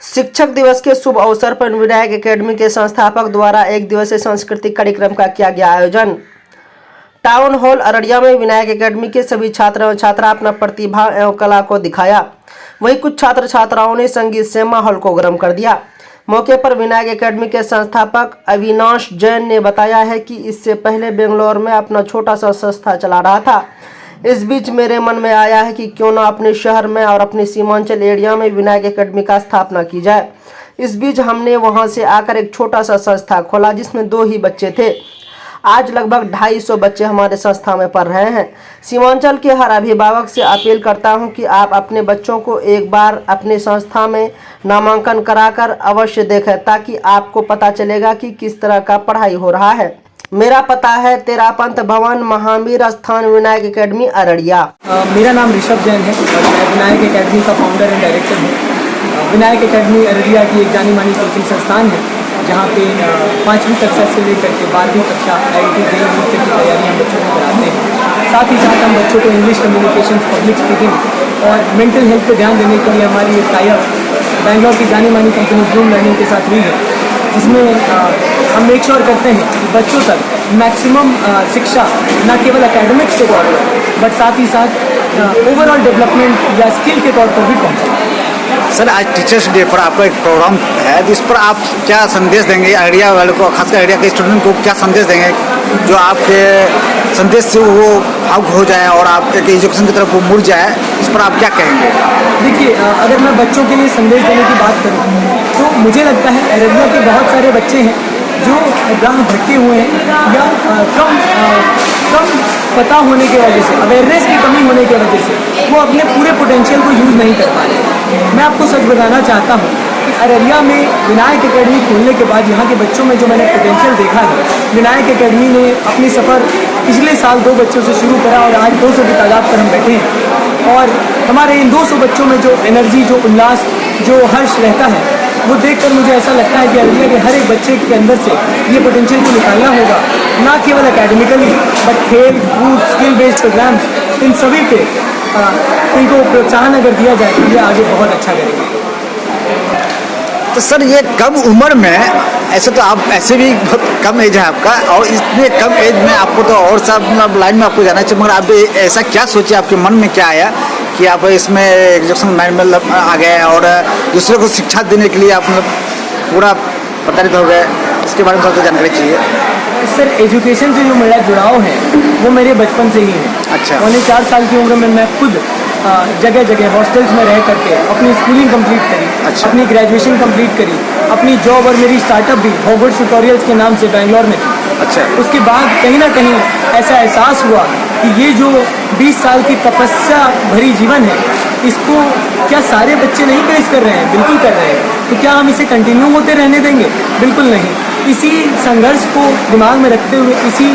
शिक्षक दिवस के शुभ अवसर पर विनायक एकेडमी के संस्थापक द्वारा एक दिवसीय सांस्कृतिक कार्यक्रम का किया गया आयोजन। टाउन हॉल अररिया में विनायक एकेडमी के सभी छात्र एवं छात्रा अपना प्रतिभा एवं कला को दिखाया। वहीं कुछ छात्र छात्राओं ने संगीत से माहौल को गर्म कर दिया। मौके पर विनायक एकेडमी के संस्थापक अविनाश जैन ने बताया है कि इससे पहले बेंगलोर में अपना छोटा सा संस्था चला रहा था। इस बीच मेरे मन में आया है कि क्यों ना अपने शहर में और अपने सीमांचल एरिया में विनायक एकेडमी का स्थापना की जाए। इस बीच हमने वहां से आकर एक छोटा सा संस्था खोला जिसमें 2 ही बच्चे थे। आज लगभग 250 बच्चे हमारे संस्था में पढ़ रहे हैं। सीमांचल के हर अभिभावक से अपील करता हूं कि आप अपने बच्चों को एक बार अपने संस्था में नामांकन कराकर अवश्य देखें, ताकि आपको पता चलेगा कि किस तरह का पढ़ाई हो रहा है। मेरा पता है तेरापंथ भवन, महावीर स्थान, विनायक एकेडमी अररिया। मेरा नाम ऋषभ जैन है और मैं विनायक एकेडमी का फाउंडर एंड डायरेक्टर हूँ। विनायक एकेडमी अररिया की एक जानी मानी कोचिंग संस्थान है जहाँ पे 5वीं कक्षा से लेकर के 12वीं कक्षा IIT JEE की तैयारी हम बच्चों को कराते हैं। साथ ही साथ हम बच्चों को इंग्लिश कम्युनिकेशन, पब्लिक स्पीकिंग और मेंटल हेल्थ पर ध्यान देने के लिए हमारी एक टाई-अप बैंगलोर की जानी मानी कंपनी ब्लूम लर्निंग के साथ हुई है, जिसमें हम मेक श्योर करते हैं कि बच्चों तक मैक्सिमम शिक्षा न केवल एकेडमिक्स के तौर पर बट साथ ही साथ ओवरऑल डेवलपमेंट या स्किल के तौर पर भी पहुँचे। सर, आज टीचर्स डे पर आपका एक प्रोग्राम है, जिस पर आप क्या संदेश देंगे अररिया वालों को, खासकर अररिया के स्टूडेंट को क्या संदेश देंगे जो आपके संदेश से वो भावुक हो जाए और आप एक एजुकेशन की तरफ वो मुड़ जाए, इस पर आप क्या कहेंगे? देखिए, अगर मैं बच्चों के लिए संदेश देने की बात करूँ तो मुझे लगता है अररिया के बहुत सारे बच्चे हैं जो राह भटके हुए हैं या कम पता होने की वजह से, अवेयरनेस की कमी होने की वजह से वो अपने पूरे पोटेंशियल को यूज़ नहीं कर पा रहे। मैं आपको सच बताना चाहता हूँ कि अररिया में विनायक एकेडमी खोलने के बाद यहाँ के बच्चों में जो मैंने पोटेंशियल देखा है, विनायक एकेडमी ने अपनी सफ़र पिछले साल 2 बच्चों से शुरू करा और आज 200 की तादाद पर हम बैठे हैं। और हमारे इन 200 बच्चों में जो एनर्जी, जो उल्लास, जो हर्ष रहता है, वो देखकर मुझे ऐसा लगता है कि अररिया के हर एक बच्चे के अंदर से ये पोटेंशियल को निकालना होगा, ना केवल एकेडमिकली बट खेल कूद, स्किल बेस्ड प्रोग्राम्स, इन सभी पे इनको प्रोत्साहन अगर दिया जाए तो ये आगे बहुत अच्छा करेंगे। तो सर, ये कम उम्र में, ऐसे तो आप ऐसे भी बहुत कम एज है आपका, और इतने कम एज में आपको तो और सब लाइन में आपको जाना चाहिए, मगर आप ऐसा क्या सोचे, आपके मन में क्या आया कि आप इसमें एजुकेशन लाइन में आ गए और दूसरे को शिक्षा देने के लिए आप पूरा प्रताड़ित हो गए? इसके बारे में सबको जानकारी चाहिए। सर, एजुकेशन से जो मेरा जुड़ाव है वो मेरे बचपन से ही है। अच्छा। 4 साल की उम्र में मैं खुद जगह जगह हॉस्टल्स में रह करके अपनी स्कूलिंग कंप्लीट करी। अच्छा। अपनी ग्रेजुएशन कंप्लीट करी। अपनी जॉब और मेरी स्टार्टअप भी हॉगवर्ड्स ट्यूटोरियल्स के नाम से बैंगलोर में थी। अच्छा। उसके बाद कहीं ना कहीं ऐसा एहसास हुआ कि ये जो 20 साल की तपस्या भरी जीवन है, इसको क्या सारे बच्चे नहीं फेस कर रहे हैं? बिल्कुल कर रहे हैं। तो क्या हम इसे कंटिन्यू होते रहने देंगे? बिल्कुल नहीं। इसी संघर्ष को दिमाग में रखते हुए, इसी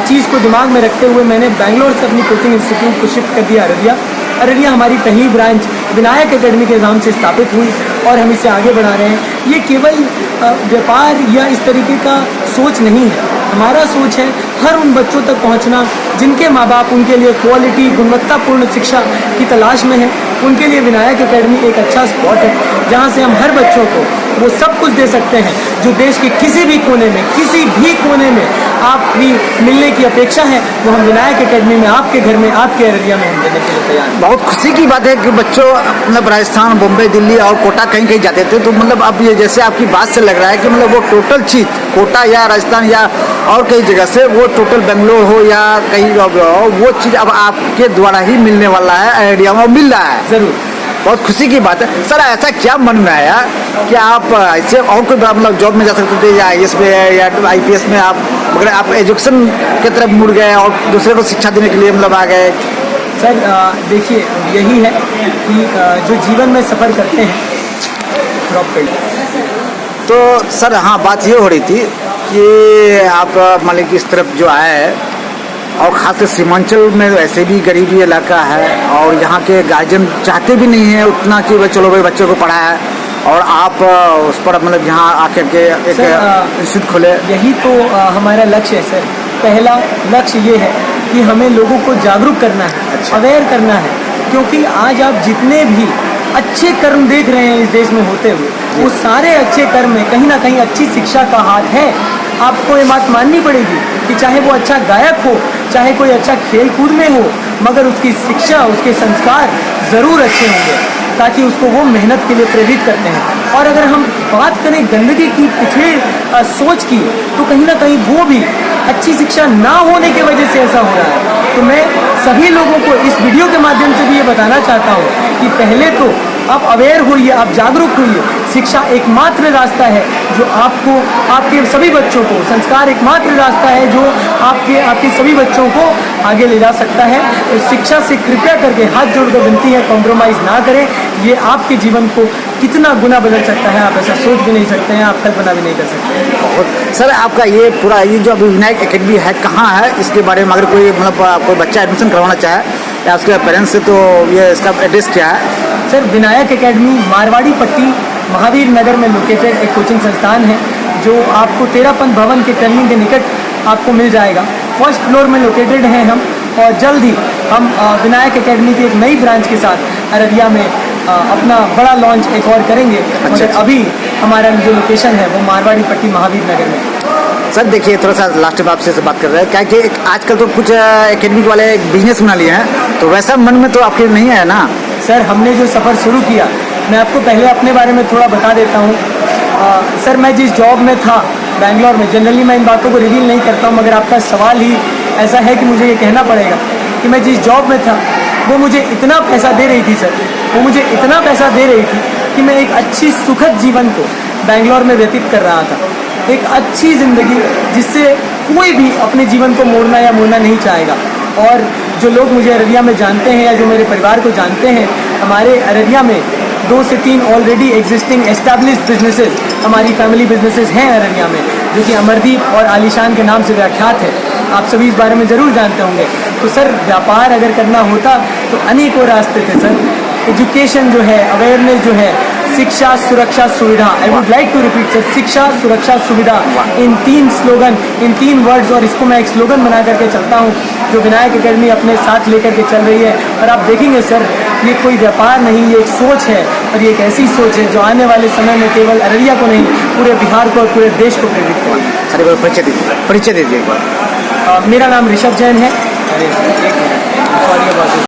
चीज़ को दिमाग में रखते हुए मैंने बैंगलोर से अपनी कोचिंग इंस्टीट्यूट को शिफ्ट कर दिया अररिया। अररिया हमारी पहली ब्रांच विनायक एकेडमी के नाम से स्थापित हुई और हम इसे आगे बढ़ा रहे हैं। ये केवल व्यापार या इस तरीके का सोच नहीं है। हमारा सोच है हर उन बच्चों तक पहुंचना जिनके माँ बाप उनके लिए क्वालिटी, गुणवत्तापूर्ण शिक्षा की तलाश में है। उनके लिए विनायक एकेडमी एक अच्छा स्पॉट है जहाँ से हम हर बच्चों को वो सब कुछ दे सकते हैं जो देश के किसी भी कोने में आप भी मिलने की अपेक्षा है, वो हम विनायक एकेडमी में, आपके घर में, आपके अररिया में हम देने के लिए तैयार हैं। बहुत खुशी की बात है कि बच्चों मतलब राजस्थान, बॉम्बे, दिल्ली और कोटा कहीं जाते थे, तो मतलब अब ये जैसे आपकी बात से लग रहा है कि मतलब वो टोटल चीज़ कोटा या राजस्थान या और कई जगह से, वो टोटल बेंगलोर हो या कहीं हो, वो चीज़ अब आपके द्वारा ही मिलने वाला है, अररिया में मिल रहा है। ज़रूर, बहुत खुशी की बात है। सर, ऐसा क्या मन में आया कि आप ऐसे और कोई मतलब जॉब में जा सकते थे या IAS में या IPS में, आप मगर आप एजुकेशन की तरफ मुड़ गए और दूसरे को शिक्षा देने के लिए मतलब आ गए? सर, देखिए, यही है कि जो जीवन में सफ़र करते हैं तो सर, हाँ, बात ये हो रही थी कि आप मान लीजिए इस तरफ जो आए हैं, और खासकर सीमांचल में ऐसे भी गरीबी इलाका है और यहाँ के गार्जियन चाहते भी नहीं है उतना कि चलो भाई बच्चों को पढ़ाया, और आप उस पर मतलब यहाँ आकर के एक इंस्टीट्यूट खोले। यही तो हमारा लक्ष्य है सर। पहला लक्ष्य ये है कि हमें लोगों को जागरूक करना है। अच्छा। अवेयर करना है, क्योंकि आज आप जितने भी अच्छे कर्म देख रहे हैं इस देश में होते हुए, वो सारे अच्छे कर्म में कहीं ना कहीं अच्छी शिक्षा का हाथ है। आपको ये बात माननी पड़ेगी कि चाहे वो अच्छा गायक हो, चाहे कोई अच्छा खेल कूद में हो, मगर उसकी शिक्षा, उसके संस्कार ज़रूर अच्छे होंगे, ताकि उसको वो मेहनत के लिए प्रेरित करते हैं। और अगर हम बात करें गंदगी की, पिछड़े सोच की, तो कहीं ना कहीं वो भी अच्छी शिक्षा ना होने की वजह से ऐसा हो रहा है। तो मैं सभी लोगों को इस वीडियो के माध्यम से भी ये बताना चाहता हूँ कि पहले तो आप अवेयर होइए, आप जागरूक होइए। शिक्षा एकमात्र रास्ता है जो आपको, आपके सभी बच्चों को, संस्कार एकमात्र रास्ता है जो आपके सभी बच्चों को आगे ले जा सकता है। तो शिक्षा से कृपया करके हाथ जोड़कर विनती है, कॉम्प्रोमाइज़ ना करें। ये आपके जीवन को कितना गुना बदल सकता है, आप ऐसा सोच भी नहीं सकते हैं, आप कल्पना भी नहीं कर सकते। सर आपका ये पूरा ये जो अभी विनायक एकेडमी है कहाँ है, इसके बारे में अगर कोई मतलब कोई बच्चा एडमिशन करवाना चाहे या उसके पेरेंट्स से, तो ये इसका एड्रेस क्या है? सर विनायक एकेडमी मारवाड़ी पट्टी महावीर नगर में लोकेटेड एक कोचिंग संस्थान है जो आपको तेरापंथ भवन के टर्निंग के निकट आपको मिल जाएगा। फर्स्ट फ्लोर में लोकेटेड हैं हम, और जल्द ही हम विनायक एकेडमी की एक नई ब्रांच के साथ अररिया में अपना बड़ा लॉन्च एक और करेंगे। मगर अभी हमारा जो लोकेशन है वो मारवाड़ी पट्टी महावीर नगर में। सर देखिए, थोड़ा सा लास्ट में आपसे बात कर रहे हैं, क्या कि आजकल तो कुछ एकेडमी वाले एक बिजनेस बना लिए हैं, तो वैसा मन में तो आपके नहीं है ना? सर हमने जो सफ़र शुरू किया, मैं आपको पहले अपने बारे में थोड़ा बता देता हूँ। सर मैं जिस जॉब में था बैंगलोर में, जनरली मैं इन बातों को रिवील नहीं करता हूँ, मगर आपका सवाल ही ऐसा है कि मुझे ये कहना पड़ेगा कि मैं जिस जॉब में था वो मुझे इतना पैसा दे रही थी सर, वो मुझे इतना पैसा दे रही थी कि मैं एक अच्छी सुखद जीवन को बैंगलोर में व्यतीत कर रहा था। एक अच्छी ज़िंदगी जिससे कोई भी अपने जीवन को मोड़ना या मोड़ना नहीं चाहेगा। और जो लोग मुझे अररिया में जानते हैं या जो मेरे परिवार को जानते हैं, हमारे अररिया में 2 से 3 ऑलरेडी एग्जिस्टिंग एस्टैब्लिश्ड बिजनेसेस, हमारी फैमिली बिजनेसेस हैं अररिया में, जो कि अमरदीप और आलीशान के नाम से व्याख्यात है। आप सभी इस बारे में ज़रूर जानते होंगे। तो सर व्यापार अगर करना होता तो अनेकों रास्ते थे सर। एजुकेशन जो है, अवेयरनेस जो है, शिक्षा सुरक्षा सुविधा, I would like to repeat sir, शिक्षा सुरक्षा सुविधा, इन 3 स्लोगन, इन 3 वर्ड्स, और इसको मैं एक स्लोगन बना करके चलता हूँ जो विनायक एकेडमी अपने साथ लेकर के चल रही है। और आप देखेंगे सर, ये कोई व्यापार नहीं, ये एक सोच है, और ये एक ऐसी सोच है जो आने वाले समय में केवल अररिया को नहीं, पूरे बिहार को और पूरे देश को प्रेरित करेगी। सर एक बार परिचय दीजिए एक बार। मेरा नाम ऋषभ जैन है। अरे एक मिनट, सॉरी अबाउट दिस।